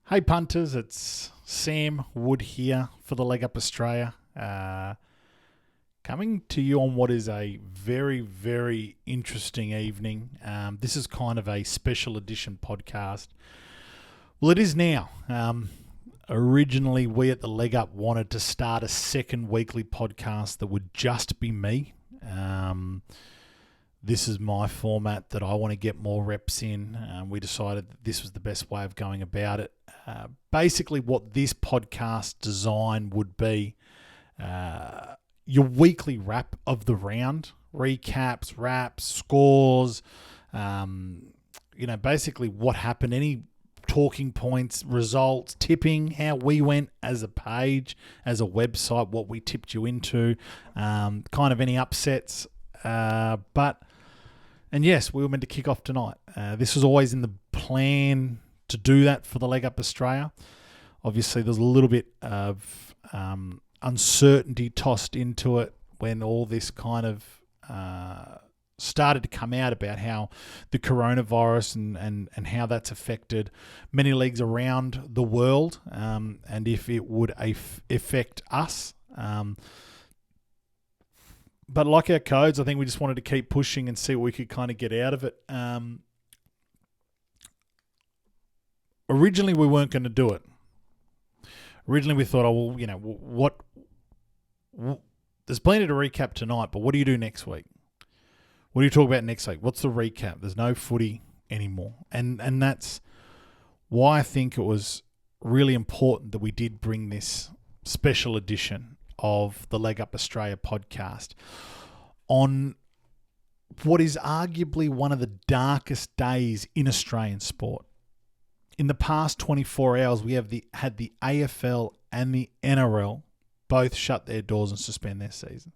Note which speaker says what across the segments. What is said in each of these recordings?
Speaker 1: Hey punters, it's Sam Wood here for the Leg Up Australia. Coming to you on what is a very, very interesting evening. This is kind of a special edition podcast. Well, it is now. Originally, we at the Leg Up wanted to start a second weekly podcast that would just be me. This is my format that I want to get more reps in. We decided that this was the best way of going about it. Basically, what this podcast design would be, your weekly wrap of the round, recaps, wraps, scores, basically what happened, any talking points, results, tipping, how we went as a page, as a website, what we tipped you into, kind of any upsets. And yes, we were meant to kick off tonight. This was always in the plan to do that for the Leg Up Australia. Obviously, there's a little bit of uncertainty tossed into it when all this kind of started to come out about how the coronavirus and how that's affected many leagues around the world, and if it would affect us. But like our codes, I think we just wanted to keep pushing and see what we could kind of get out of it. Originally, we weren't going to do it. Originally, we thought, there's plenty to recap tonight, but what do you do next week? What do you talk about next week? What's the recap? There's no footy anymore. And that's why I think it was really important that we did bring this special edition of the Leg Up Australia podcast on what is arguably one of the darkest days in Australian sport. In the past 24 hours, we have had the AFL and the NRL both shut their doors and suspend their season.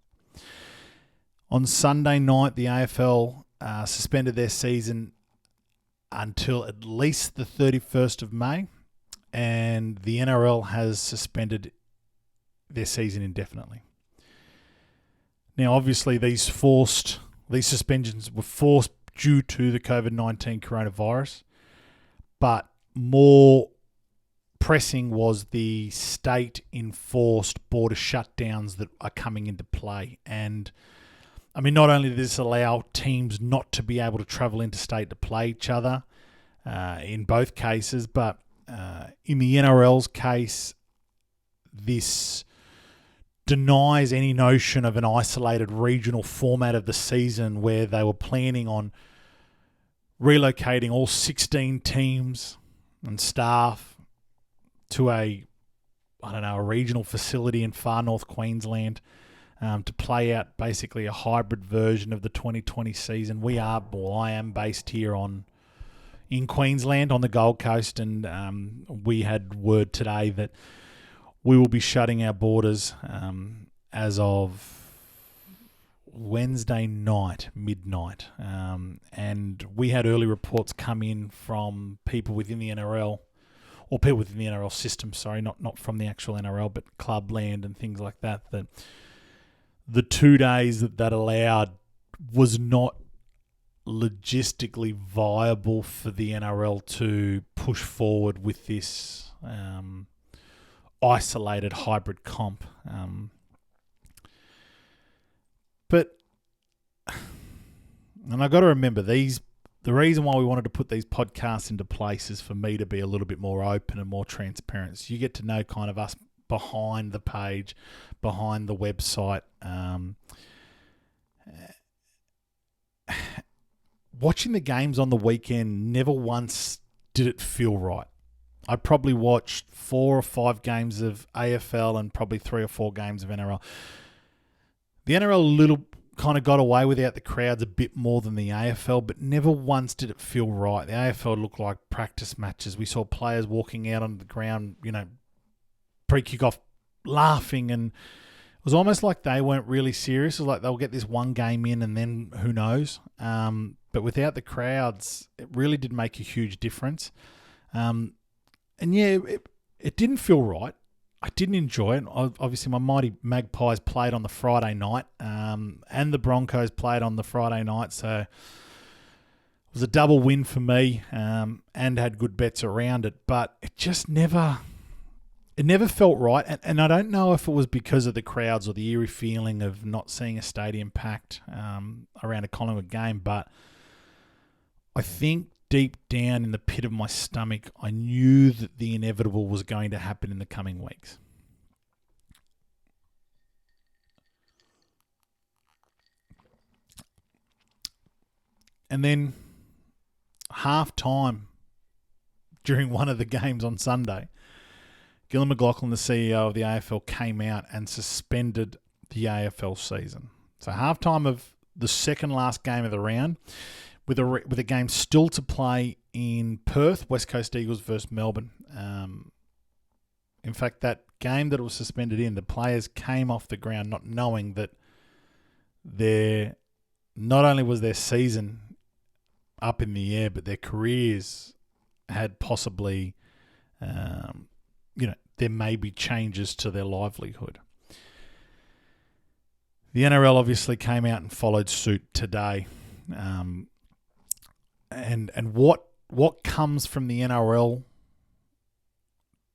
Speaker 1: On Sunday night, the AFL suspended their season until at least the 31st of May, and the NRL has suspended their season indefinitely. Now, obviously, these suspensions were forced due to the COVID-19 coronavirus, but more pressing was the state-enforced border shutdowns that are coming into play. And, I mean, not only does this allow teams not to be able to travel interstate to play each other in both cases, but in the NRL's case, this denies any notion of an isolated regional format of the season where they were planning on relocating all 16 teams and staff to a regional facility in far north Queensland to play out basically a hybrid version of the 2020 season. I am based here in Queensland on the Gold Coast, and we had word today that we will be shutting our borders as of Wednesday night, midnight. And we had early reports come in from people within the NRL, or people within the NRL system, not from the actual NRL, but clubland and things like that, that the 2 days that allowed was not logistically viable for the NRL to push forward with this isolated hybrid comp. And I got to remember, the reason why we wanted to put these podcasts into place is for me to be a little bit more open and more transparent. So you get to know kind of us behind the page, behind the website. Watching the games on the weekend, never once did it feel right. I probably watched 4 or 5 games of AFL and probably 3 or 4 games of NRL. The NRL kind of got away without the crowds a bit more than the AFL, but never once did it feel right. The AFL looked like practice matches. We saw players walking out on the ground, pre-kickoff laughing, and it was almost like they weren't really serious. It was like they'll get this one game in and then who knows. But without the crowds, it really did make a huge difference. And yeah, it didn't feel right. I didn't enjoy it. Obviously, my mighty Magpies played on the Friday night, and the Broncos played on the Friday night. So It was a double win for me, and had good bets around it, but it just never felt right. And I don't know if it was because of the crowds or the eerie feeling of not seeing a stadium packed around a Collingwood game, but I think deep down in the pit of my stomach, I knew that the inevitable was going to happen in the coming weeks. And then half time during one of the games on Sunday, Gillon McLachlan, the CEO of the AFL, came out and suspended the AFL season. So half time of the second last game of the round, with a game still to play in Perth, West Coast Eagles versus Melbourne. In fact, that game that it was suspended in, the players came off the ground not knowing that not only was their season up in the air, but their careers had possibly, there may be changes to their livelihood. The NRL obviously came out and followed suit today. And what comes from the NRL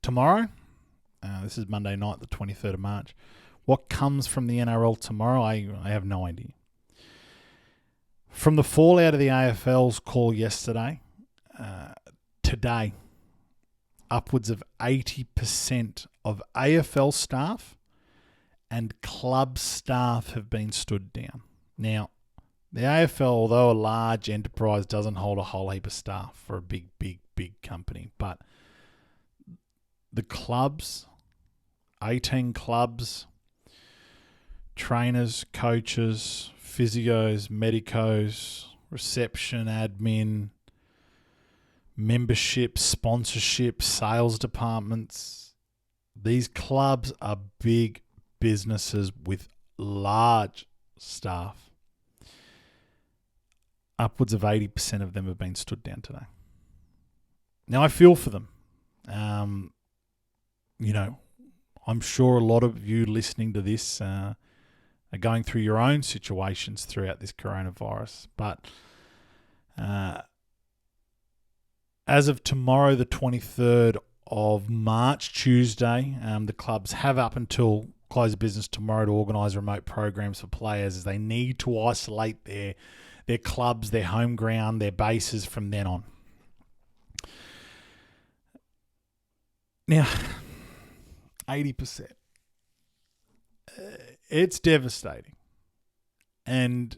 Speaker 1: tomorrow? This is Monday night, the 23rd of March. What comes from the NRL tomorrow? I have no idea. From the fallout of the AFL's call yesterday, today, upwards of 80% of AFL staff and club staff have been stood down. Now, the AFL, although a large enterprise, doesn't hold a whole heap of staff for a big company. But the clubs, 18 clubs, trainers, coaches, physios, medicos, reception, admin, membership, sponsorship, sales departments. These clubs are big businesses with large staff. Upwards of 80% of them have been stood down today. Now, I feel for them. I'm sure a lot of you listening to this are going through your own situations throughout this coronavirus. But as of tomorrow, the 23rd of March, Tuesday, the clubs have up until close of business tomorrow to organise remote programs for players, as they need to isolate their clubs, their home ground, their bases from then on. Now, 80%. It's devastating. And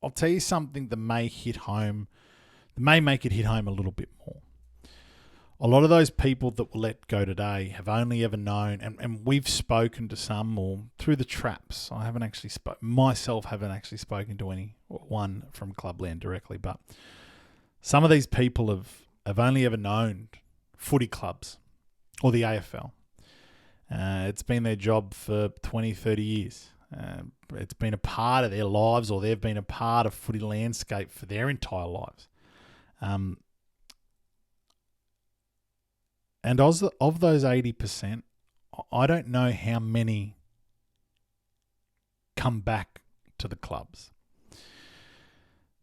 Speaker 1: I'll tell you something that may make it hit home a little bit more. A lot of those people that were let go today have only ever known, and we've spoken to some, or through the traps. I haven't actually haven't actually spoken to anyone from Clubland directly, but some of these people have only ever known footy clubs or the AFL. It's been their job for 20, 30 years. It's been a part of their lives, or they've been a part of footy landscape for their entire lives. And of those 80%, I don't know how many come back to the clubs.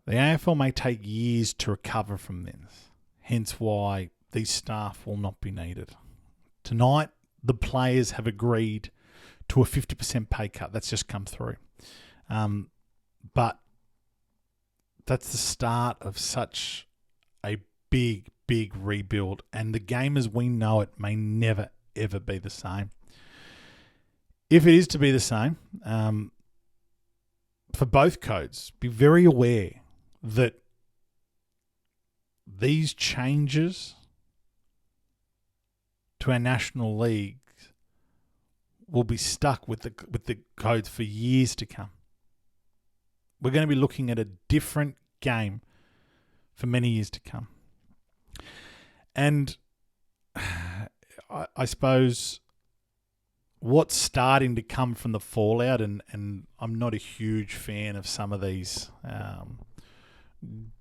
Speaker 1: The AFL may take years to recover from this, hence why these staff will not be needed. Tonight, the players have agreed to a 50% pay cut. That's just come through. But that's the start of such a big rebuild, and the game as we know it may never, ever be the same. If it is to be the same, for both codes, be very aware that these changes to our national leagues will be stuck with the codes for years to come. We're going to be looking at a different game for many years to come. And I suppose what's starting to come from the fallout, and I'm not a huge fan of some of these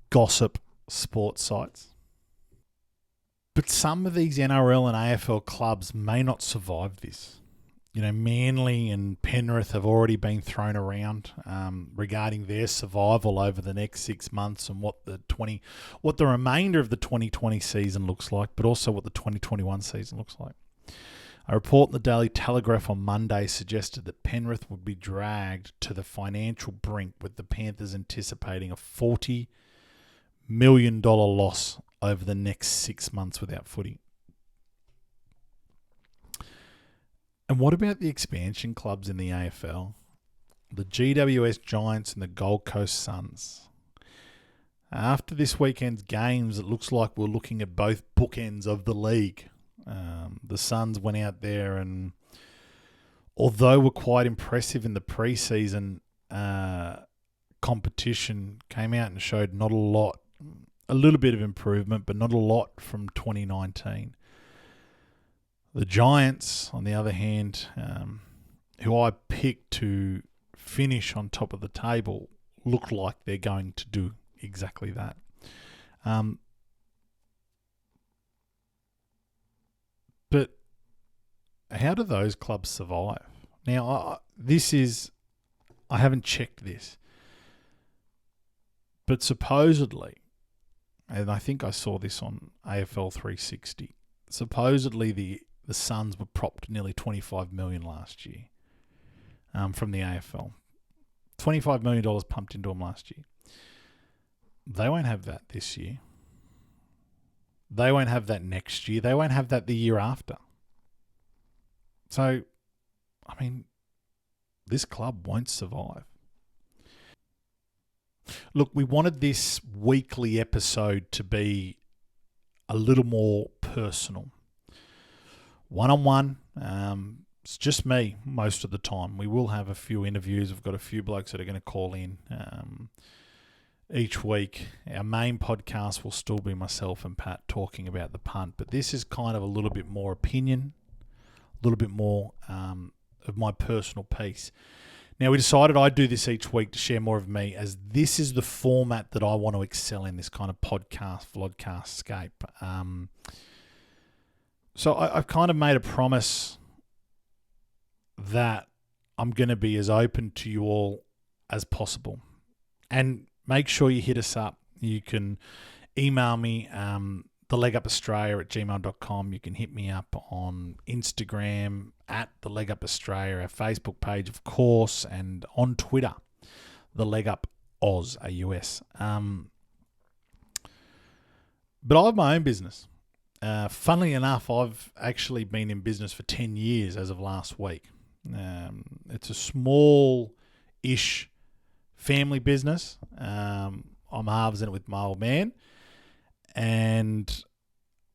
Speaker 1: gossip sports sites, but some of these NRL and AFL clubs may not survive this. Manly and Penrith have already been thrown around regarding their survival over the next 6 months and what the remainder of the 2020 season looks like, but also what the 2021 season looks like. A report in the Daily Telegraph on Monday suggested that Penrith would be dragged to the financial brink, with the Panthers anticipating a $40 million loss over the next 6 months without footy. And what about the expansion clubs in the AFL? The GWS Giants and the Gold Coast Suns. After this weekend's games, it looks like we're looking at both bookends of the league. The Suns went out there and, although were quite impressive in the preseason competition, came out and showed not a lot, a little bit of improvement, but not a lot from 2019. The Giants, on the other hand, who I picked to finish on top of the table, look like they're going to do exactly that. But how do those clubs survive? Now, I haven't checked this, but supposedly, and I think I saw this on AFL 360, supposedly the Suns were propped nearly $25 million last year from the AFL. $25 million pumped into them last year. They won't have that this year. They won't have that next year. They won't have that the year after. So, this club won't survive. Look, we wanted this weekly episode to be a little more personal. One-on-one. It's just me most of the time. We will have a few interviews. We've got a few blokes that are going to call in each week. Our main podcast will still be myself and Pat talking about the punt, but this is kind of a little bit more opinion, a little bit more of my personal piece. Now, we decided I'd do this each week to share more of me, as this is the format that I want to excel in, this kind of podcast, vlogcast scape. So I've kind of made a promise that I'm going to be as open to you all as possible. And make sure you hit us up. You can email me, thelegupaustralia@gmail.com. You can hit me up on Instagram @thelegupaustralia, our Facebook page, of course, and on Twitter, thelegupAus, AUS. But I have my own business. Funnily enough, I've actually been in business for 10 years as of last week. It's a small-ish family business. I'm halves in it with my old man. And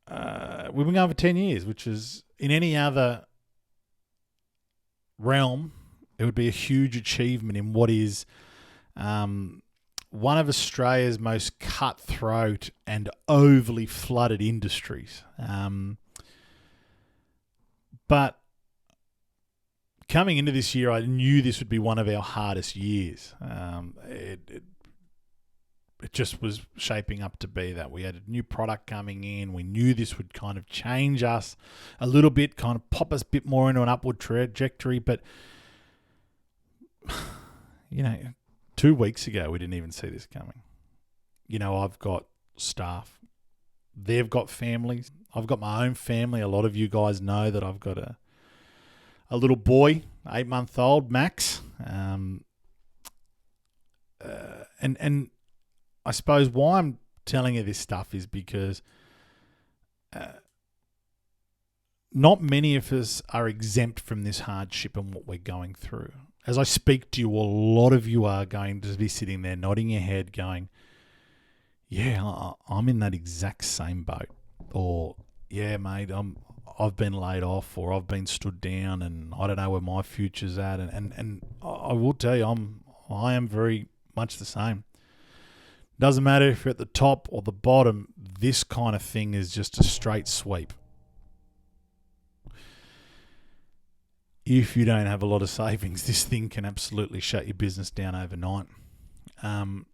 Speaker 1: we've been going for 10 years, which is, in any other realm, it would be a huge achievement in what is one of Australia's most cutthroat and overly flooded industries. But coming into this year, I knew this would be one of our hardest years. It just was shaping up to be that. We had a new product coming in. We knew this would kind of change us a little bit, kind of pop us a bit more into an upward trajectory. But, 2 weeks ago, we didn't even see this coming. I've got staff. They've got families. I've got my own family. A lot of you guys know that I've got a little boy, 8-month-old, Max. And I suppose why I'm telling you this stuff is because not many of us are exempt from this hardship and what we're going through. As I speak to you, a lot of you are going to be sitting there nodding your head going, yeah, I'm in that exact same boat. Or, yeah, mate, I've been laid off, or I've been stood down and I don't know where my future's at. And I will tell you, I am very much the same. Doesn't matter if you're at the top or the bottom, this kind of thing is just a straight sweep. If you don't have a lot of savings, this thing can absolutely shut your business down overnight. And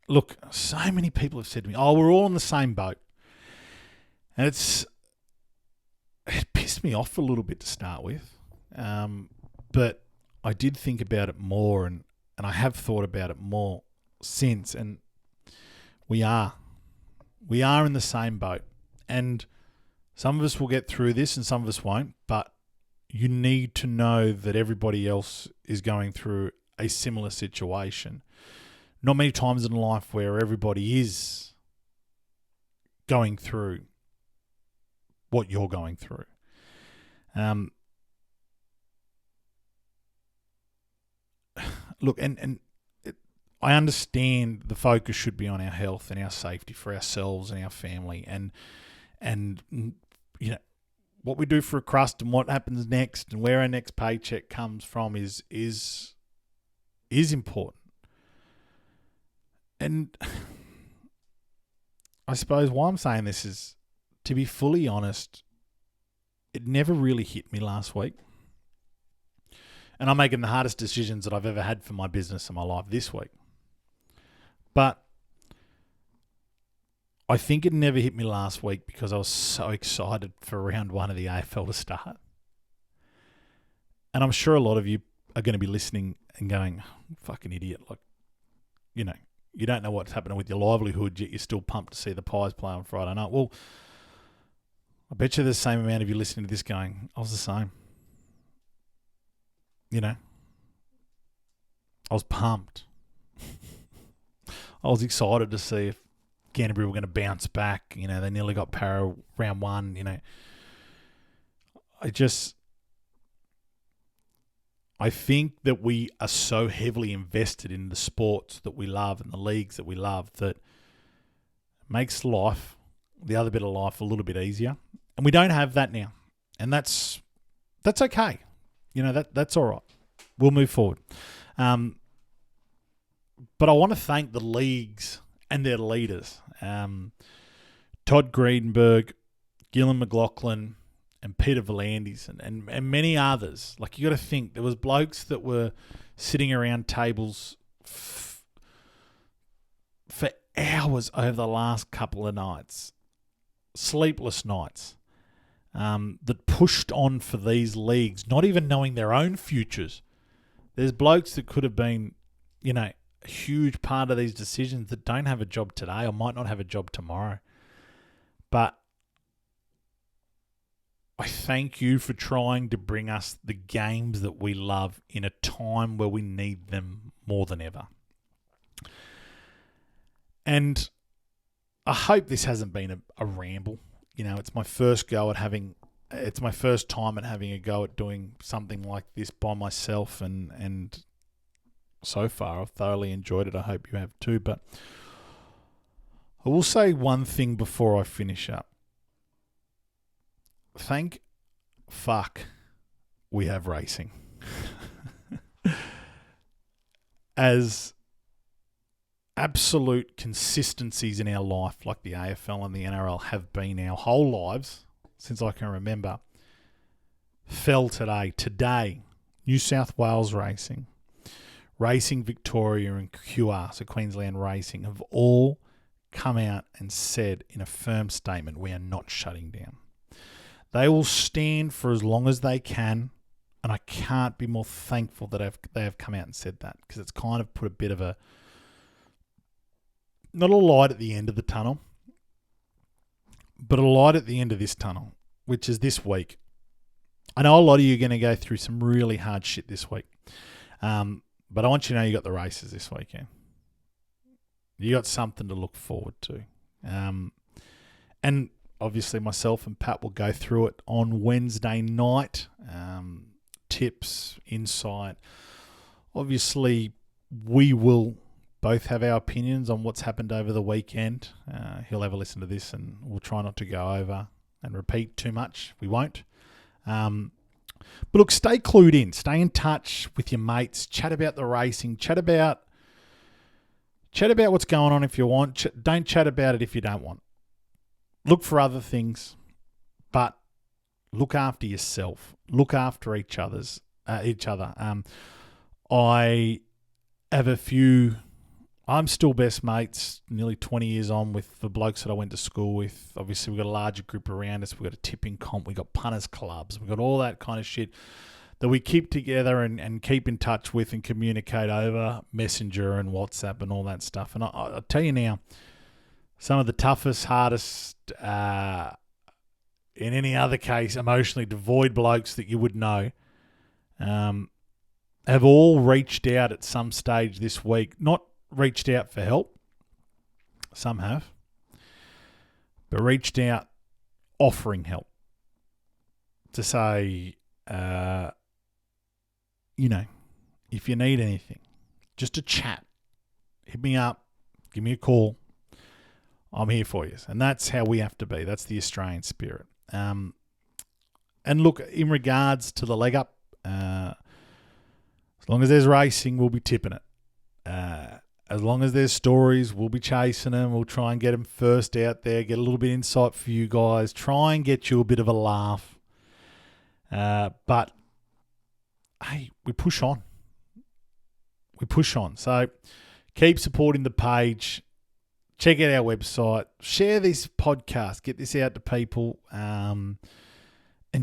Speaker 1: look, so many people have said to me, we're all in the same boat. And it pissed pissed me off a little bit to start with. But I did think about it more, and I have thought about it more since, and we are in the same boat. And some of us will get through this and some of us won't, but you need to know that everybody else is going through a similar situation. Not many times in life where everybody is going through what you're going through. Look, I understand the focus should be on our health and our safety for ourselves and our family, and you know what we do for a crust and what happens next and where our next paycheck comes from is important. And I suppose why I'm saying this is, to be fully honest, it never really hit me last week. And I'm making the hardest decisions that I've ever had for my business and my life this week. But I think it never hit me last week because I was so excited for round 1 of the AFL to start. And I'm sure a lot of you are going to be listening and going, fucking idiot. Like, you don't know what's happening with your livelihood, yet you're still pumped to see the Pies play on Friday night. Well, I bet you there's the same amount of you listening to this going, I was the same. I was pumped. I was excited to see if Canterbury were going to bounce back. They nearly got Para round 1. I think that we are so heavily invested in the sports that we love and the leagues that we love that it makes life, the other bit of life, a little bit easier. And we don't have that now. And that's okay. That's all right. We'll move forward. But I want to thank the leagues and their leaders. Todd Greenberg, Gillan McLaughlin, and Peter V'landys, and many others. Like, you got to think, there was blokes that were sitting around tables for hours over the last couple of nights, sleepless nights, that pushed on for these leagues, not even knowing their own futures. There's blokes that could have been, a huge part of these decisions that don't have a job today or might not have a job tomorrow. But I thank you for trying to bring us the games that we love in a time where we need them more than ever. And I hope this hasn't been a ramble. It's my first time at having a go at doing something like this by myself, and so far I've thoroughly enjoyed it. I hope you have too. But I will say one thing before I finish up. Thank fuck we have racing. As absolute consistencies in our life, like the AFL and the NRL have been our whole lives since I can remember, fell today. Today, New South Wales Racing, Racing Victoria and QR, so Queensland Racing, have all come out and said in a firm statement, we are not shutting down. They will stand for as long as they can, and I can't be more thankful that they have come out and said that, because it's kind of put a bit of a, not a light at the end of the tunnel, but a light at the end of this tunnel, which is this week. I know a lot of you are going to go through some really hard shit this week, but I want you to know you got the races this weekend. You got something to look forward to. And obviously myself and Pat will go through it on Wednesday night. Tips, insight. Obviously, we will both have our opinions on what's happened over the weekend. He'll have a listen to this, and we'll try not to go over and repeat too much. We won't. But look, stay clued in. Stay in touch with your mates. Chat about the racing. Chat about what's going on if you want. Don't chat about it if you don't want. Look for other things, but look after yourself. Look after each other. I I'm still best mates nearly 20 years on with the blokes that I went to school with. Obviously, we've got a larger group around us. We've got a tipping comp. We've got punters clubs. We've got all that kind of shit that we keep together and keep in touch with and communicate over Messenger and WhatsApp and all that stuff. And I'll tell you now, some of the toughest, hardest, in any other case, emotionally devoid blokes that you would know have all reached out at some stage this week. Not reached out for help. Some have. But reached out offering help. To say, if you need anything, just a chat, hit me up, give me a call. I'm here for you. And that's how we have to be. That's the Australian spirit. And look, in regards to the leg up, as long as there's racing, we'll be tipping it. As long as there's stories, we'll be chasing them. We'll try and get them first out there, get a little bit of insight for you guys, try and get you a bit of a laugh. But, hey, we push on. We push on. So keep supporting the page. Check out our website. Share this podcast. Get this out to people. And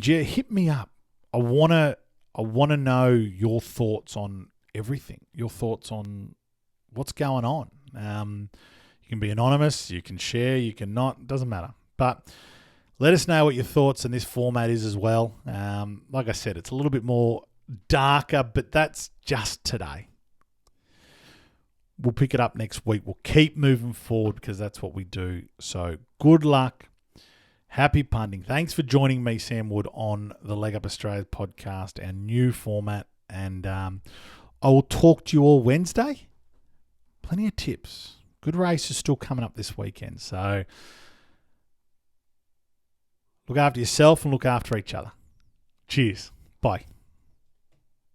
Speaker 1: yeah, hit me up. I wanna know your thoughts on everything. Your thoughts on what's going on. You can be anonymous. You can share. You can not. Doesn't matter. But let us know what your thoughts on this format is as well. Like I said, it's a little bit more darker, but that's just today. We'll pick it up next week. We'll keep moving forward because that's what we do. So good luck. Happy punting. Thanks for joining me, Sam Wood, on the Leg Up Australia podcast, our new format. And I will talk to you all Wednesday. Plenty of tips. Good races still coming up this weekend. So look after yourself and look after each other. Cheers. Bye.